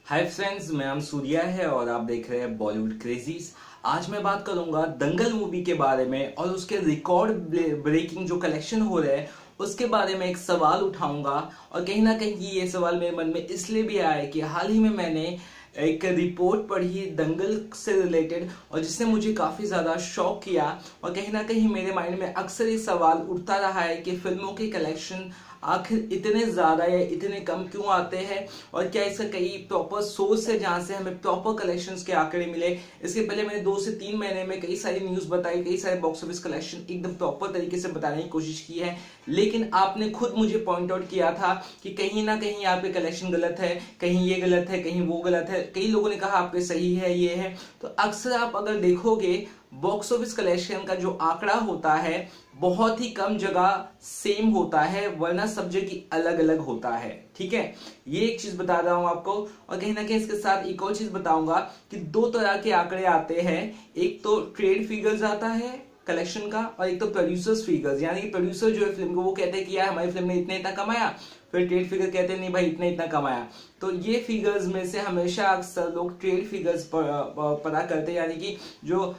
Hi friends, मैं नाम सूर्या है और आप देख रहे हैं बॉलीवुड क्रेजीज। आज मैं बात करूंगा दंगल मूवी के बारे में और उसके रिकॉर्ड ब्रेकिंग जो कलेक्शन हो रहे हैं उसके बारे में एक सवाल उठाऊंगा। और कहीं ना कहीं ये सवाल मेरे मन में इसलिए भी आया कि हाल ही में मैंने एक रिपोर्ट पढ़ी दंगल से रिलेटेड और जिसने मुझे काफी ज्यादा शॉक किया। और कहीं ना कहीं मेरे माइंड में अक्सर ये सवाल उठता रहा है कि फिल्मों के कलेक्शन आखिर इतने ज्यादा या इतने कम क्यों आते हैं और क्या इसका कई प्रॉपर सोर्स है जहां से हमें प्रॉपर कलेक्शंस के आंकड़े मिले। इसके पहले मैंने 2 से 3 महीने में कई सारी न्यूज बताई, कई सारे बॉक्स ऑफिस कलेक्शन एकदम प्रॉपर तरीके से बताने की कोशिश की है, लेकिन आपने खुद मुझे पॉइंट आउट किया था कि कहीं ना कहीं आपके कलेक्शन गलत है, कहीं ये गलत है, कहीं वो गलत है। कई लोगों ने कहा आपके सही है, ये है। तो अक्सर आप अगर देखोगे बॉक्स ऑफिस कलेक्शन का जो आंकड़ा होता है बहुत ही कम जगह सेम होता है, वरना सब जगह अलग अलग होता है। ठीक है, ये एक चीज बता रहा हूं आपको। और कहीं ना कहीं इसके साथ एक और चीज बताऊंगा कि 2 तरह के आंकड़े आते हैं। एक तो ट्रेड फिगर्स आता है कलेक्शन का और एक तो प्रोड्यूसर्स फिगर्स, यानी कि प्रोड्यूसर जो है फिल्म को वो कहते हैं कि यार हमारी फिल्म ने इतना इतना कमाया, फिर ट्रेड फिगर कहते हैं नहीं भाई इतना इतना कमाया। तो ये फिगर्स में से हमेशा अक्सर लोग ट्रेड फिगर्स पता करते हैं, यानी कि जो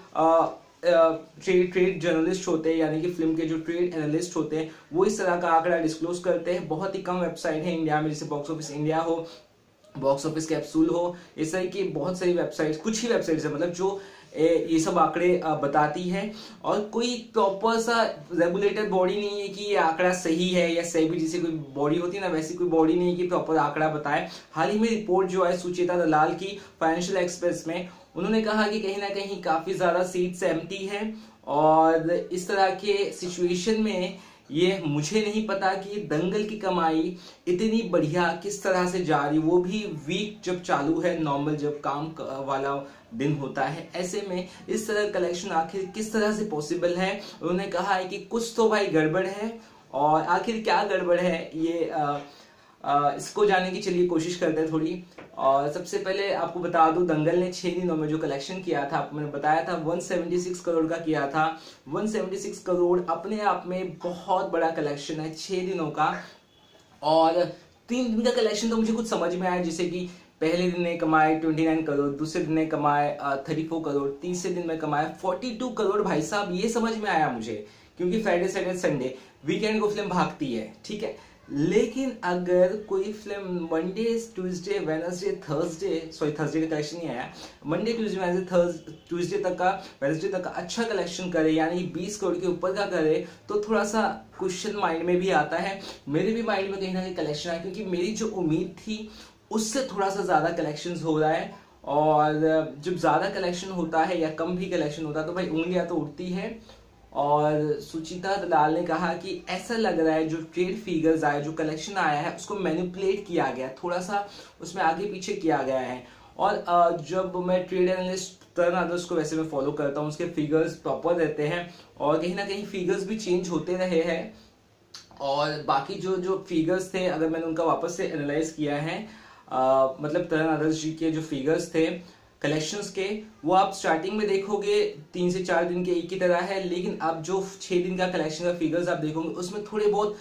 ट्रेड जर्नलिस्ट होते हैं, यानी कि फिल्म के जो ट्रेड एनालिस्ट होते हैं वो इस तरह का आंकड़ा डिस्क्लोज करते हैं। बहुत ही कम वेबसाइट है इंडिया में, जैसे बॉक्स ऑफिस इंडिया हो, बॉक्स ऑफिस कैप्सूल हो, इस तरह की बहुत सारी वेबसाइट्स, कुछ ही वेबसाइट्स है मतलब जो ये सब आंकड़े बताती है। और कोई प्रॉपर सा रेगुलेटर बॉडी नहीं है कि ये आंकड़ा सही है या सही भी, जैसे कोई बॉडी होती है ना वैसी कोई बॉडी नहीं है कि प्रॉपर आंकड़ा बताए। हाल ही में रिपोर्ट जो है सुचेता दलाल की फाइनेंशियल एक्सप्रेस में, उन्होंने कहा कि कहीं ना कहीं काफी ज्यादा सीट्स एम्प्टी है और इस तरह के सिचुएशन में ये मुझे नहीं पता कि दंगल की कमाई इतनी बढ़िया किस तरह से जा रही, वो भी वीक जब चालू है, नॉर्मल जब काम वाला दिन होता है, ऐसे में इस तरह कलेक्शन आखिर किस तरह से पॉसिबल है। उन्होंने कहा है कि कुछ तो भाई गड़बड़ है और आखिर क्या गड़बड़ है ये इसको जानने की चलिए कोशिश करते हैं थोड़ी। और सबसे पहले आपको बता दूं दंगल ने 6 दिनों में जो कलेक्शन किया था, आपको मैंने बताया था 176 करोड़ का किया था। 176 करोड़ अपने आप में बहुत बड़ा कलेक्शन है 6 दिनों का। और 3 दिन का कलेक्शन तो मुझे कुछ समझ में आया, जैसे कि पहले दिन ने कमाए 29 करोड़, दूसरे दिन ने कमाए 34 करोड़, तीसरे दिन में कमाए 42 करोड़। भाई साहब ये समझ में आया मुझे, क्योंकि फ्राइडे सैटरडे संडे वीकेंड को फिल्म भागती है, ठीक है। लेकिन अगर कोई film Monday Tuesday Wednesday Thursday, sorry Thursday का कलेक्शन नहीं आया, मंडे ट्यूसडे वेडनेसडे ट्यूसडे तक का, वेडनेसडे तक का अच्छा कलेक्शन करे, यानी 20 करोड़ के ऊपर का करे, तो थोड़ा सा क्वेश्चन माइंड में भी आता है। मेरे भी माइंड में कहीं ना कहीं कलेक्शन आया, क्योंकि मेरी जो उम्मीद थी उससे थोड़ा सा ज्यादा कलेक्शन हो रहा है। और जब ज्यादा कलेक्शन होता है या कम भी कलेक्शन होता है तो भाई उंगलियां तो उठती है। और सुचिता दलाल ने कहा कि ऐसा लग रहा है जो ट्रेड फिगर्स आए, जो कलेक्शन आया है उसको मैनिपुलेट किया गया, थोड़ा सा उसमें आगे पीछे किया गया है। और जब मैं ट्रेड एनालिस्ट टर्न आदर्श को वैसे मैं फॉलो करता हूँ, उसके फिगर्स प्रॉपर रहते हैं और कहीं ना कहीं फिगर्स भी चेंज होते रहे हैं। और बाकी जो जो फिगर्स थे अगर मैंने उनका वापस से एनालाइज किया है, मतलब तरन आदर्श जी के जो फिगर्स थे कलेक्शंस के, वो आप स्टार्टिंग में देखोगे 3 से 4 दिन के एक ही तरह है, लेकिन अब जो 6 दिन का कलेक्शन का फिगर्स आप देखोगे उसमें थोड़े बहुत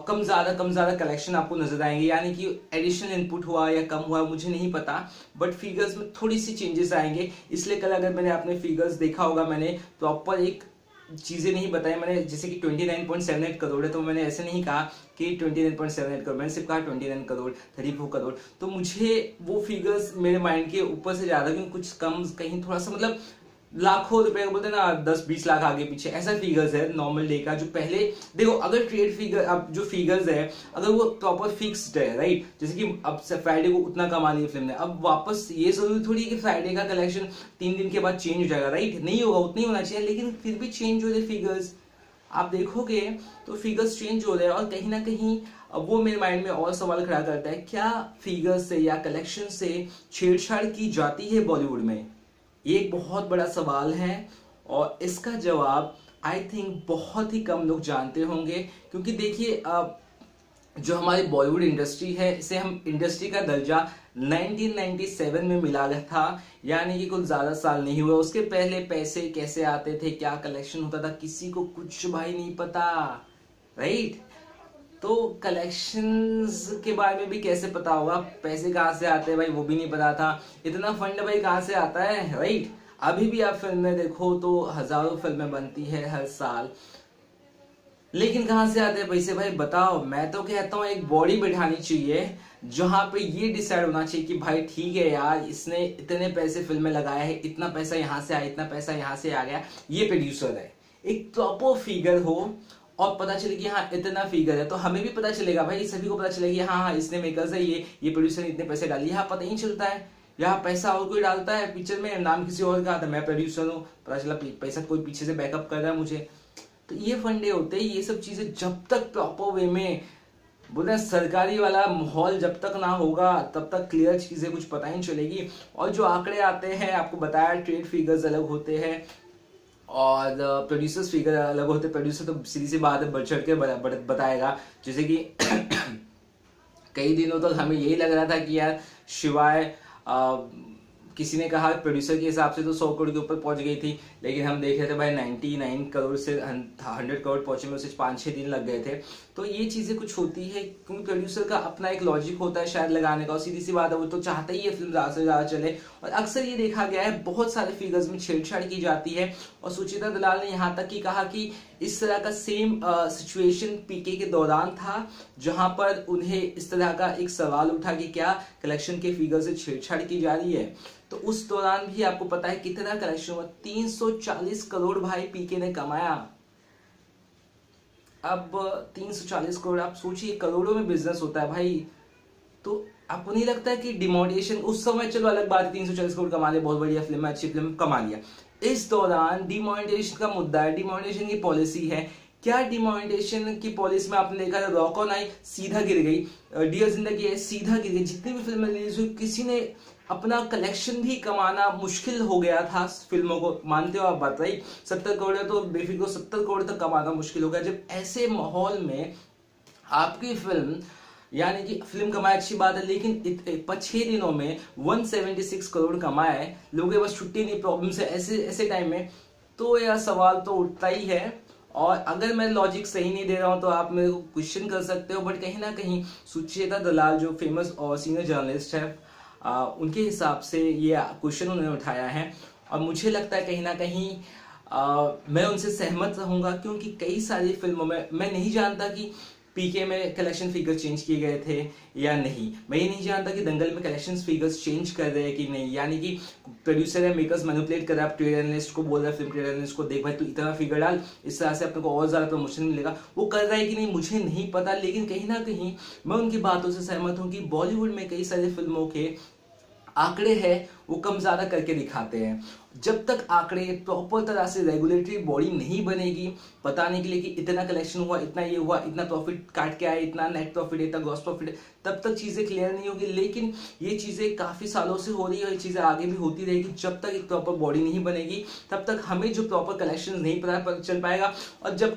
कम ज्यादा कलेक्शन आपको नजर आएंगे, यानी कि एडिशनल इनपुट हुआ या कम हुआ मुझे नहीं पता, बट फिगर्स में थोड़ी सी चेंजेस आएंगे। इसलिए कल अगर मैंने अपने फिगर्स देखा होगा, मैंने प्रॉपर एक चीजें नहीं बताई, मैंने जैसे कि 29.78 करोड़ है तो मैंने ऐसे नहीं कहा कि 29.78 करोड़, मैंने सिर्फ कहा 29 करोड़, 34 करोड़। तो मुझे वो फिगर्स मेरे माइंड के ऊपर से ज्यादा, क्योंकि कुछ कम कहीं थोड़ा सा मतलब लाखों रुपए का बोलते हैं ना, 10-20 लाख आगे पीछे ऐसा फिगर्स है नॉर्मल डे का। जो पहले देखो अगर ट्रेड फिगर, अब जो फिगर्स है अगर वो प्रॉपर फिक्स्ड है, राइट, जैसे कि अब फ्राइडे को उतना कमा लिया फिल्म ने, अब वापस ये जरूरी थोड़ी कि फ्राइडे का कलेक्शन 3 दिन के बाद चेंज हो जाएगा, राइट, नहीं होगा, उतना ही होना चाहिए, लेकिन फिर भी चेंज हो रहे फिगर्स आप देखोगे तो फिगर्स चेंज हो रहे हैं। और कहीं ना कहीं वो मेरे माइंड में और सवाल खड़ा करता है, क्या फिगर्स से या कलेक्शन से छेड़छाड़ की जाती है बॉलीवुड में? ये एक बहुत बड़ा सवाल है और इसका जवाब आई थिंक बहुत ही कम लोग जानते होंगे। क्योंकि देखिए जो हमारी बॉलीवुड इंडस्ट्री है इसे हम इंडस्ट्री का दर्जा 1997 में मिला था, यानी कि कुछ ज्यादा साल नहीं हुए। उसके पहले पैसे कैसे आते थे, क्या कलेक्शन होता था, किसी को कुछ भाई नहीं पता, राइट। तो कलेक्शंस के बारे में भी कैसे पता होगा, पैसे कहाँ से आते हैं भाई वो भी नहीं पता था, इतना फंड भाई कहाँ से आता है, राइट। अभी भी आप फिल्में देखो तो हजारों फिल्में बनती है हर साल, लेकिन कहाँ से आते हैं पैसे भाई बताओ। मैं तो कहता हूँ एक बॉडी बैठानी चाहिए जहां पे ये डिसाइड होना चाहिए कि भाई ठीक है यार, इसने इतने पैसे फिल्म में लगाया है, इतना पैसा यहाँ से आया, इतना पैसा यहाँ से आ गया, ये प्रोड्यूसर है। एक प्रॉपर फिगर हो और पता चले कि हाँ इतना फिगर है, तो हमें भी पता चलेगा भाई, सभी को पता चलेगा हाँ हाँ इसने मेकर्स है, ये प्रोड्यूसर ने इतने पैसे डाले। यहाँ पता ही नहीं चलता है, यहाँ पैसा और कोई डालता है पिक्चर में, नाम किसी और का आता है, मैं प्रोड्यूसर हूँ, पता चला पैसा कोई पीछे से बैकअप कर रहा है मुझे। तो ये फंडे होते हैं, ये सब चीजें जब तक प्रॉपर वे में बोले सरकारी वाला माहौल जब तक ना होगा तब तक क्लियर चीजें कुछ पता ही नहीं चलेगी। और जो आंकड़े आते हैं आपको बताया, ट्रेड फिगर्स अलग होते हैं और प्रोड्यूसर्स फिगर अलग होते हैं। प्रोड्यूसर तो सीधी सी बात है बढ़ चढ़ के बताएगा, जैसे कि कई दिनों तक हमें यही लग रहा था कि यार शिवाय किसी ने कहा प्रोड्यूसर के हिसाब से तो 100 करोड़ के ऊपर पहुंच गई थी, लेकिन हम देख रहे थे भाई 99 करोड़ से 100 करोड़ पहुंचे में उसे 5-6 दिन लग गए थे। तो ये चीजें कुछ होती है क्योंकि प्रोड्यूसर का अपना एक लॉजिक होता है शायद लगाने का, और सीधी सी बात है वो तो चाहता ही है फिल्म ज्यादा से ज्यादा चले। और अक्सर ये देखा गया है बहुत सारे फिगर्स में छेड़छाड़ की जाती है। और सुचित्रा दलाल ने यहाँ तक की कहा कि इस तरह का सेम सिचुएशन पीके के दौरान था, जहां पर उन्हें इस तरह का एक सवाल उठा कि क्या कलेक्शन के फिगर से छेड़छाड़ की जा रही है। तो उस दौरान भी आपको पता है कितना कलेक्शन हुआ, 340 करोड़ भाई पीके ने कमाया। अब 340 करोड़, आप सोचिए करोड़ों में बिजनेस होता है भाई। तो आपको नहीं लगता है कि डिमोनेशन उस समय, चलो अलग बात है 340 करोड़ कमा लिया, बहुत बढ़िया फिल्म है, अच्छी फिल्म कमा लिया, इस दौरान डिमोनेटेशन का मुद्दा है, डिमोनेटेशन की पॉलिसी है। क्या डिमोनेटेशन की पॉलिसी में आपने देखा रॉक ऑन आई सीधा गिर गई, डियर जिंदगी है सीधा गिर गई, जितनी भी फिल्में रिलीज हुई किसी ने अपना कलेक्शन भी कमाना मुश्किल हो गया था फिल्मों को, मानते हो आप बात भाई। 70 करोड़ है तो बेफिक्र 70 करोड़ तक कमाना मुश्किल हो गया। जब ऐसे माहौल में आपकी फिल्म, यानी कि फिल्म कमाए अच्छी बात है, लेकिन 6 दिनों में 176 करोड़ कमाए, लोगों के पास छुट्टी नहीं, प्रॉब्लम से ऐसे टाइम में, तो यह सवाल तो उठता ही है। और अगर मैं लॉजिक सही नहीं दे रहा हूं तो आप मेरे को क्वेश्चन कर सकते हो, बट कहीं ना कहीं सुचित्रा दलाल जो फेमस और सीनियर जर्नलिस्ट है, उनके हिसाब से ये क्वेश्चन उन्होंने उठाया है। और मुझे लगता है कहीं ना कहीं मैं उनसे सहमत रहूंगा, क्योंकि कई सारी फिल्मों में मैं नहीं जानता कि पीके में कलेक्शन फिगर्स चेंज किए गए थे या नहीं, मैं ये नहीं जानता कि दंगल में कलेक्शन फिगर्स चेंज कर रहे हैं कि नहीं, यानी कि प्रोड्यूसर या मेकर्स मैनिपुलेट कर रहा है, ट्रेड एनालिस्ट को बोल रहा है, फिल्म ट्रेड एनालिस्ट को, देख भाई तू इतना फिगर डाल, इस तरह से अपने को और ज्यादा प्रमोशन मिलेगा, वो कर रहा है कि नहीं मुझे नहीं पता। लेकिन कहीं ना कहीं मैं उनकी बातों से सहमत हूँ कि बॉलीवुड में कई सारी फिल्मों के आंकड़े हैं वो कम ज्यादा करके दिखाते हैं। जब तक आंकड़े प्रॉपर तरह से रेगुलेटरी बॉडी नहीं बनेगी बताने के लिए कि इतना कलेक्शन हुआ, इतना ये हुआ, इतना प्रॉफिट काट के आया, इतना नेट प्रॉफिट है, इतना ग्रॉस प्रॉफिट है, तब तक चीजें क्लियर नहीं होगी। लेकिन ये चीजें काफी सालों से हो रही है और ये चीजें आगे भी होती रहेगी। जब तक एक प्रॉपर बॉडी नहीं बनेगी तब तक हमें जो प्रॉपर कलेक्शन नहीं पता चल पाएगा। और जब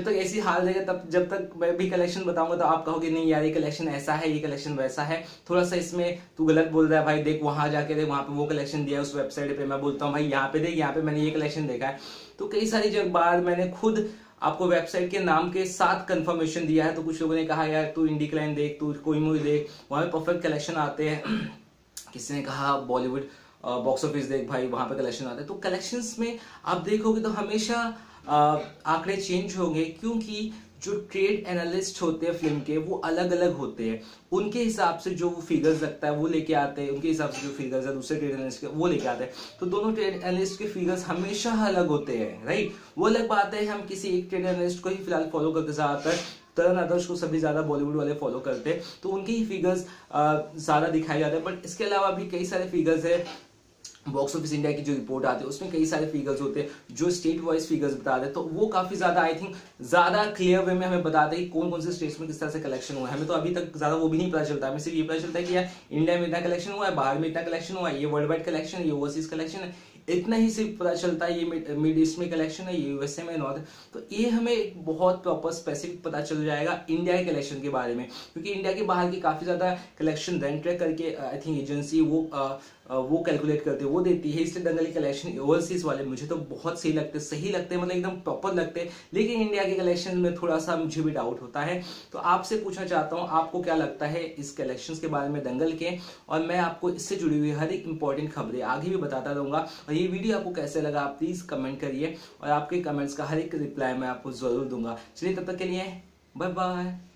तक ऐसी हाल रहेगा, तब जब तक मैं भी कलेक्शन बताऊंगा तो आप कहोगे नहीं यार ये कलेक्शन ऐसा है, ये कलेक्शन वैसा है, थोड़ा सा इसमें तू गलत बोल रहा है भाई, देख वहां जाके देख, वहां पे वो कलेक्शन दिया है उस वेबसाइट पे, मैं बोलता हूँ भाई यहाँ पे देख, यहाँ पे मैंने ये कलेक्शन देखा है। तो कई सारी जगह बार मैंने खुद आपको वेबसाइट के नाम के साथ कंफर्मेशन दिया है। तो कुछ लोगों ने कहा यार तू इंडिक्लाइन देख, तू कोई मूवी देख, वहां पे परफेक्ट कलेक्शन आते हैं। किसी ने कहा बॉलीवुड बॉक्स ऑफिस देख भाई, वहां पे कलेक्शन आते हैं। तो कलेक्शंस में आप देखोगे तो हमेशा आंकड़े चेंज होंगे, क्योंकि जो ट्रेड एनालिस्ट होते हैं फिल्म के वो अलग अलग होते हैं। उनके हिसाब से जो फिगर्स लगता है वो लेके आते हैं, उनके हिसाब से जो फिगर्स है दूसरे ट्रेड एनालिस्ट के वो लेके आते हैं। तो दोनों ट्रेड एनालिस्ट के फिगर्स हमेशा अलग होते हैं, राइट। वो अलग बात है हम किसी एक ट्रेड एनालिस्ट को ही फिलहाल फॉलो करते ज्यादातर, तरुण आदर्श को सभी ज्यादा बॉलीवुड वाले फॉलो करते हैं, तो उनके ही फिगर्स ज्यादा दिखाए जाते हैं। बट इसके अलावा भी कई सारे फिगर्स है, बॉक्स ऑफिस इंडिया की जो रिपोर्ट आती है उसमें कई सारे फिगर्स होते हैं जो स्टेट वाइज फिगर्स बताते हैं। तो वो काफी ज्यादा आई थिंक ज्यादा क्लियर वे में हमें बताते हैं कि कौन कौन से स्टेट्स में किस तरह से कलेक्शन हुआ है। हमें तो अभी तक ज्यादा वो भी नहीं पता चलता, हमें सिर्फ ये पता चलता है कि यार इंडिया में इतना कलेक्शन हुआ है, बाहर में इतना कलेक्शन हुआ है, ये वर्ल्ड वाइड कलेक्शन है, ये ओवरसीज कलेक्शन है, इतना ही सिर्फ पता चलता है ये मिड ईस्ट में कलेक्शन है, ये यूएसए में नॉर्थ, तो ये हमें एक बहुत प्रॉपर स्पेसिफिक पता चल जाएगा इंडिया के कलेक्शन के बारे में, क्योंकि इंडिया के बाहर की काफी ज्यादा कलेक्शन रेंट ट्रैक करके आई थिंक एजेंसी वो कैलकुलेट करते हैं, वो देती है, इसलिए दंगल के कलेक्शन ओवरसीज वाले मुझे तो बहुत सही लगते, सही लगते, मतलब एकदम प्रॉपर लगते, लेकिन इंडिया के कलेक्शन में थोड़ा सा मुझे भी डाउट होता है। तो आपसे पूछना चाहता हूँ आपको क्या लगता है इस कलेक्शंस के बारे में दंगल के, और मैं आपको इससे जुड़ी हुई हर एक इंपॉर्टेंट खबरें आगे भी बताता रहूंगा। और ये वीडियो आपको कैसे लगा आप प्लीज कमेंट करिए, और आपके कमेंट्स का हर एक रिप्लाई मैं आपको जरूर दूंगा। चलिए तब तक के लिए बाय बाय।